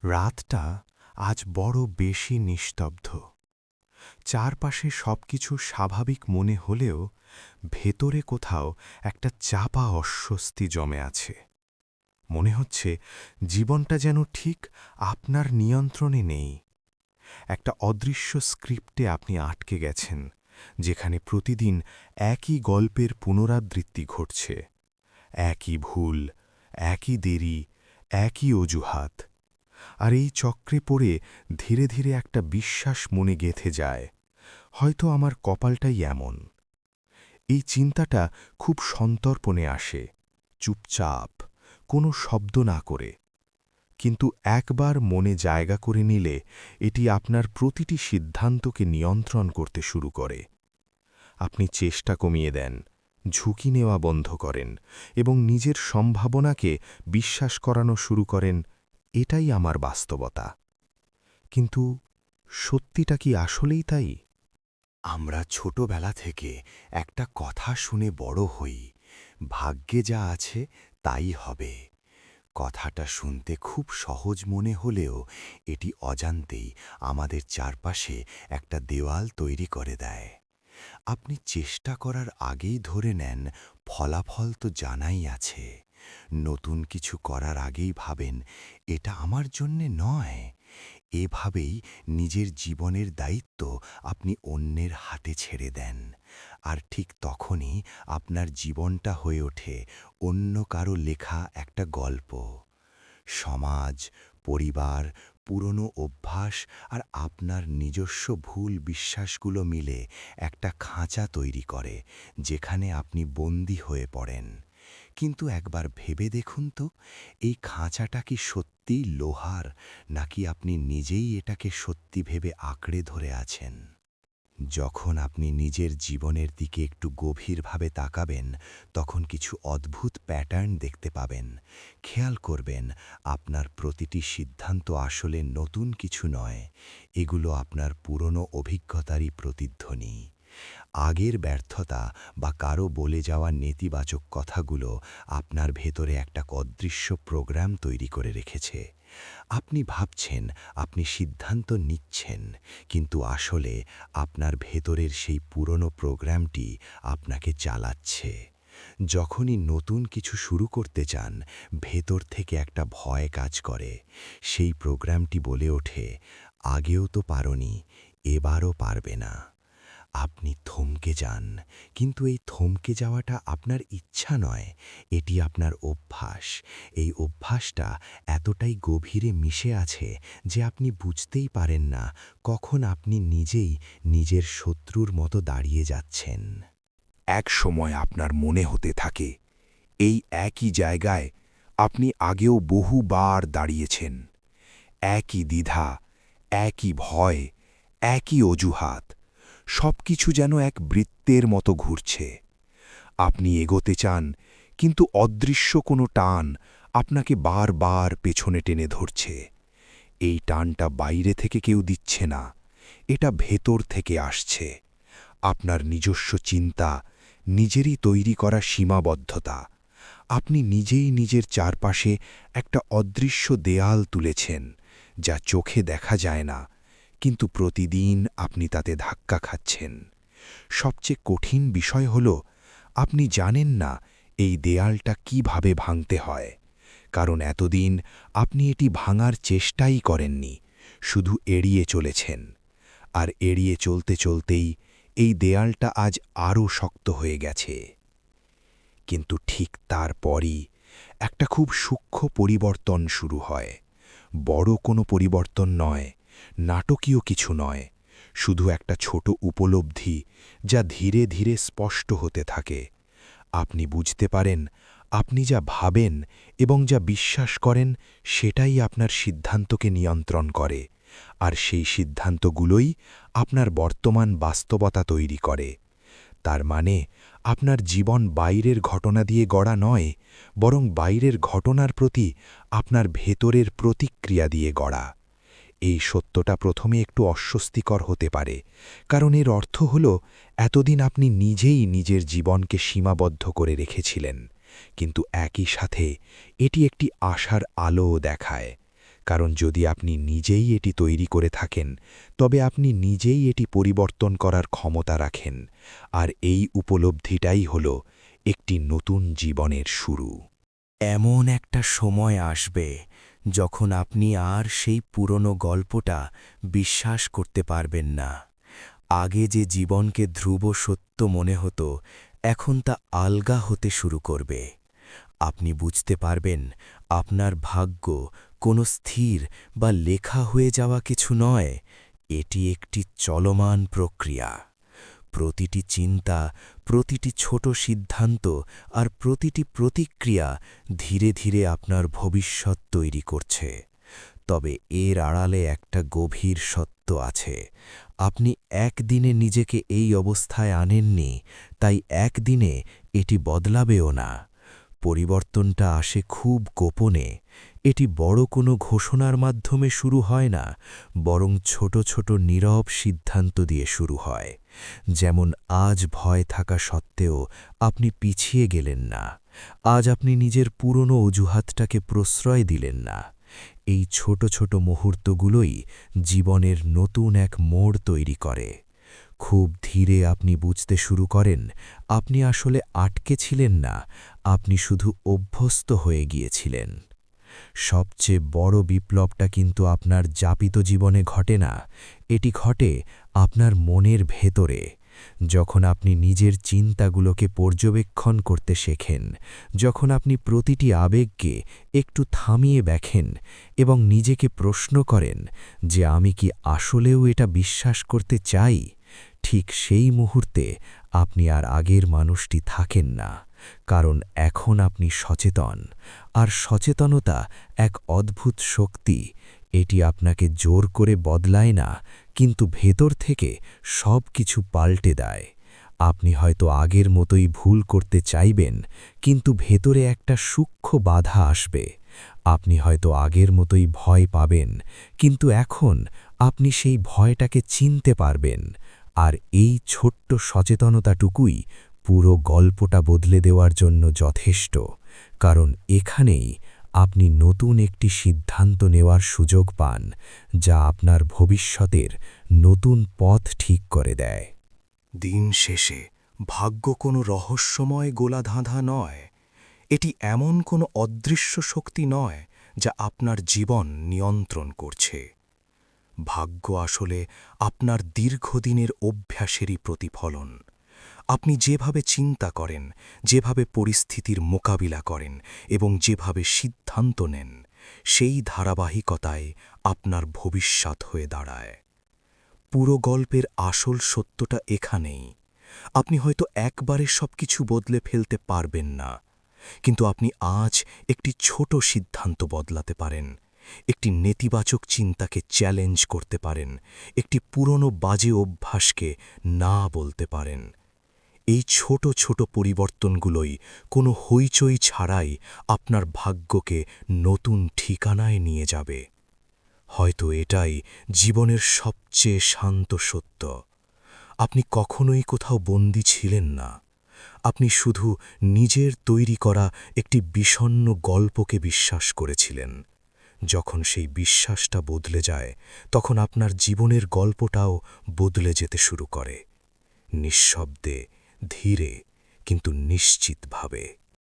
রাতটা আজ বড় বেশি নিস্তব্ধ। চারপাশে সবকিছু স্বাভাবিক মনে হলেও ভেতরে কোথাও একটা চাপা অস্বস্তি জমে আছে। মনে হচ্ছে জীবনটা যেন ঠিক আপনার নিয়ন্ত্রণে নেই। একটা অদৃশ্য স্ক্রিপ্টে আপনি আটকে গেছেন, যেখানে প্রতিদিন একই গল্পের পুনরাবৃত্তি ঘটছে। একই ভুল, একই দেরি, একই অজুহাত। আর এই চক্রে পড়ে ধীরে ধীরে একটা বিশ্বাস মনে গেঁথে যায়, হয়তো আমার কপালটাই এমন। এই চিন্তাটা খুব সন্তর্পণে আসে, চুপচাপ, কোনো শব্দ না করে। কিন্তু একবার মনে জায়গা করে নিলে এটি আপনার প্রতিটি সিদ্ধান্তকে নিয়ন্ত্রণ করতে শুরু করে। আপনি চেষ্টা কমিয়ে দেন, ঝুঁকি নেওয়া বন্ধ করেন এবং নিজের সম্ভাবনাকে বিশ্বাস করানো শুরু করেন, এটাই আমার বাস্তবতা। কিন্তু সত্যিটা কি আসলেই তাই? আমরা ছোটবেলা থেকে একটা কথা শুনে বড় হই, ভাগ্যে যা আছে তাই হবে। কথাটা শুনতে খুব সহজ মনে হলেও এটি অজান্তেই আমাদের চারপাশে একটা দেওয়াল তৈরি করে দেয়। আপনি চেষ্টা করার আগেই ধরে নেন ফলাফল তো জানাই আছে। নতুন কিছু করার আগেই ভাবেন এটা আমার জন্যে নয়। এভাবেই নিজের জীবনের দায়িত্ব আপনি অন্যের হাতে ছেড়ে দেন। আর ঠিক তখনই আপনার জীবনটা হয়ে ওঠে অন্য কারো লেখা একটা গল্প। সমাজ, পরিবার, পুরনো অভ্যাস আর আপনার নিজস্ব ভুল বিশ্বাসগুলো মিলে একটা খাঁচা তৈরি করে, যেখানে আপনি বন্দী হয়ে পড়েন। কিন্তু একবার ভেবে দেখুন তো, এই খাঁচাটা কি সত্যিই লোহার, নাকি আপনি নিজেই এটাকে সত্যি ভেবে আঁকড়ে ধরে আছেন? যখন আপনি নিজের জীবনের দিকে একটু গভীরভাবে তাকাবেন, তখন কিছু অদ্ভুত প্যাটার্ন দেখতে পাবেন। খেয়াল করবেন, আপনার প্রতিটি সিদ্ধান্ত আসলে নতুন কিছু নয়, এগুলো আপনার পুরনো অভিজ্ঞতারই প্রতিধ্বনি। আগের ব্যর্থতা বা কারো বলে যাওয়া নেতিবাচক কথাগুলো আপনার ভেতরে একটা অদৃশ্য প্রোগ্রাম তৈরি করে রেখেছে। আপনি ভাবছেন আপনি সিদ্ধান্ত নিচ্ছেন, কিন্তু আসলে আপনার ভেতরের সেই পুরনো প্রোগ্রামটি আপনাকে চালাচ্ছে। যখনই নতুন কিছু শুরু করতে চান, ভেতর থেকে একটা ভয় কাজ করে। সেই প্রোগ্রামটি বলে ওঠে, আগেও তো পারোনি, এবারও পারবে না। আপনি থমকে যান, কিন্তু এই থমকে যাওয়াটা আপনার ইচ্ছা নয়, এটি আপনার অভ্যাস। এই অভ্যাসটা এতটাই গভীরে মিশে আছে যে আপনি বুঝতেই পারেন না কখন আপনি নিজেই নিজের শত্রুর মতো দাঁড়িয়ে যাচ্ছেন। এক সময় আপনার মনে হতে থাকে, এই একই জায়গায় আপনি আগেও বহুবার দাঁড়িয়েছেন। একই দ্বিধা, একই ভয়, একই অজুহাত, সবকিছু যেন এক বৃত্তের মতো ঘুরছে। আপনি এগোতে চান, কিন্তু অদৃশ্য কোনো টান আপনাকে বারবার পেছনে টেনে ধরছে। এই টানটা বাইরে থেকে কেউ দিচ্ছে না, এটা ভেতর থেকে আসছে। আপনার নিজস্ব চিন্তা, নিজেরই তৈরি করা সীমাবদ্ধতা। আপনি নিজেই নিজের চারপাশে একটা অদৃশ্য দেয়াল তুলেছেন, যা চোখে দেখা যায় না, কিন্তু প্রতিদিন আপনি তাতে ধাক্কা খাচ্ছেন। সবচেয়ে কঠিন বিষয় হল, আপনি জানেন না এই দেয়ালটা কিভাবে ভাঙতে হয়, কারণ এতদিন আপনি এটি ভাঙার চেষ্টাই করেননি, শুধু এড়িয়ে চলেছেন। আর এড়িয়ে চলতে চলতেই এই দেয়ালটা আজ আরও শক্ত হয়ে গেছে। কিন্তু ঠিক তারপরই একটা খুব সূক্ষ্ম পরিবর্তন শুরু হয়। বড় কোনো পরিবর্তন নয়, নাটকীয় কিছু নয়, শুধু একটা ছোট উপলব্ধি যা ধীরে ধীরে স্পষ্ট হতে থাকে। আপনি বুঝতে পারেন, আপনি যা ভাবেন এবং যা বিশ্বাস করেন সেটাই আপনার সিদ্ধান্তকে নিয়ন্ত্রণ করে, আর সেই সিদ্ধান্তগুলোই আপনার বর্তমান বাস্তবতা তৈরি করে। তার মানে আপনার জীবন বাইরের ঘটনা দিয়ে গড়া নয়, বরং বাইরের ঘটনার প্রতি আপনার ভেতরের প্রতিক্রিয়া দিয়ে গড়া। এই সত্যটা প্রথমে একটু অস্বস্তিকর হতে পারে, কারণ এর অর্থ হল এতদিন আপনি নিজেই নিজের জীবনকে সীমাবদ্ধ করে রেখেছিলেন। কিন্তু একই সাথে এটি একটি আশার আলোও দেখায়, কারণ যদি আপনি নিজেই এটি তৈরি করে থাকেন তবে আপনি নিজেই এটি পরিবর্তন করার ক্ষমতা রাখেন, আর এই উপলব্ধিটাই হল একটি নতুন জীবনের শুরু। এমন একটা সময় আসবে যখন আপনি আর সেই পুরনো গল্পটা বিশ্বাস করতে পারবেন না। আগে যে জীবনকে ধ্রুব সত্য মনে হতো, এখন তা আলগা হতে শুরু করবে। আপনি বুঝতে পারবেন আপনার ভাগ্য কোনো স্থির বা লেখা হয়ে যাওয়া কিছু নয়, এটি একটি চলমান প্রক্রিয়া। প্রতিটি চিন্তা, প্রতিটি ছোট সিদ্ধান্ত আর প্রতিটি প্রতিক্রিয়া ধীরে ধীরে আপনার ভবিষ্যৎ তৈরি করছে। তবে এর আড়ালে একটা গভীর সত্য আছে। আপনি একদিনে নিজেকে এই অবস্থায় আনেননি, তাই একদিনে এটি বদলাবেও না। পরিবর্তনটা আসে খুব গোপনে। এটি বড় কোনো ঘোষণার মাধ্যমে শুরু হয় না, বরং ছোট ছোট নীরব সিদ্ধান্ত দিয়ে শুরু হয়। যেমন আজ ভয় থাকা সত্ত্বেও আপনি পিছিয়ে গেলেন না। আজ আপনি নিজের পুরনো অজুহাতটাকে প্রশ্রয় দিলেন না। এই ছোট ছোট মুহূর্তগুলোই জীবনের নতুন এক মোড় তৈরি করে। খুব ধীরে আপনি বুঝতে শুরু করেন আপনি আসলে আটকে ছিলেন না, আপনি শুধু অভ্যস্ত হয়ে গিয়েছিলেন। সবচেয়ে বড় বিপ্লবটা কিন্তু আপনার যাপিত জীবনে ঘটে না, এটি ঘটে আপনার মনের ভেতরে। যখন আপনি নিজের চিন্তাগুলোকে পর্যবেক্ষণ করতে শেখেন, যখন আপনি প্রতিটি আবেগকে একটু থামিয়ে দেখেন এবং নিজেকে প্রশ্ন করেন যে আমি কি আসলেও এটা বিশ্বাস করতে চাই, ঠিক সেই মুহূর্তে আপনি আর আগের মানুষটি থাকেন না। কারণ এখন আপনি সচেতন, আর সচেতনতা এক অদ্ভুত শক্তি। এটি আপনাকে জোর করে বদলায় না, কিন্তু ভেতর থেকে সব কিছু পাল্টে দেয়। আপনি হয়তো আগের মতোই ভুল করতে চাইবেন, কিন্তু ভেতরে একটা সূক্ষ্ম বাধা আসবে। আপনি হয়তো আগের মতোই ভয় পাবেন, কিন্তু এখন আপনি সেই ভয়টাকে চিনতে পারবেন। আর এই ছোট্ট সচেতনতাটুকুই পুরো গল্পটা বদলে দেওয়ার জন্য যথেষ্ট। কারণ এখানেই আপনি নতুন একটি সিদ্ধান্ত নেওয়ার সুযোগ পান, যা আপনার ভবিষ্যতের নতুন পথ ঠিক করে দেয়। দিন শেষে ভাগ্য কোনো রহস্যময় গোলাধাঁধা নয়। এটি এমন কোনো অদৃশ্য শক্তি নয় যা আপনার জীবন নিয়ন্ত্রণ করছে। ভাগ্য আসলে আপনার দীর্ঘদিনের অভ্যাসেরই প্রতিফলন। আপনি যেভাবে চিন্তা করেন, যেভাবে পরিস্থিতির মোকাবিলা করেন এবং যেভাবে সিদ্ধান্ত নেন, সেই ধারাবাহিকতায় আপনার ভবিষ্যৎ হয়ে দাঁড়ায়। পুরো গল্পের আসল সত্যটা এখানেই। আপনি হয়তো একবারে সবকিছু বদলে ফেলতে পারবেন না, কিন্তু আপনি আজ একটি ছোট সিদ্ধান্ত বদলাতে পারেন, একটি নেতিবাচক চিন্তাকে চ্যালেঞ্জ করতে পারেন, একটি পুরনো বাজে অভ্যাসকে না বলতে পারেন। এই ছোট ছোট পরিবর্তনগুলোই কোনো হইচই ছাড়াই আপনার ভাগ্যকে নতুন ঠিকানায় নিয়ে যাবে। হয়তো এটাই জীবনের সবচেয়ে শান্ত সত্য। আপনি কখনোই কোথাও বন্দী ছিলেন না। আপনি শুধু নিজের তৈরি করা একটি বিষণ্ণ গল্পকে বিশ্বাস করেছিলেন। যখন সেই বিশ্বাসটা বদলে যায়, তখন আপনার জীবনের গল্পটাও বদলে যেতে শুরু করে। নিঃশব্দে, ধীরে, কিন্তু নিশ্চিতভাবে।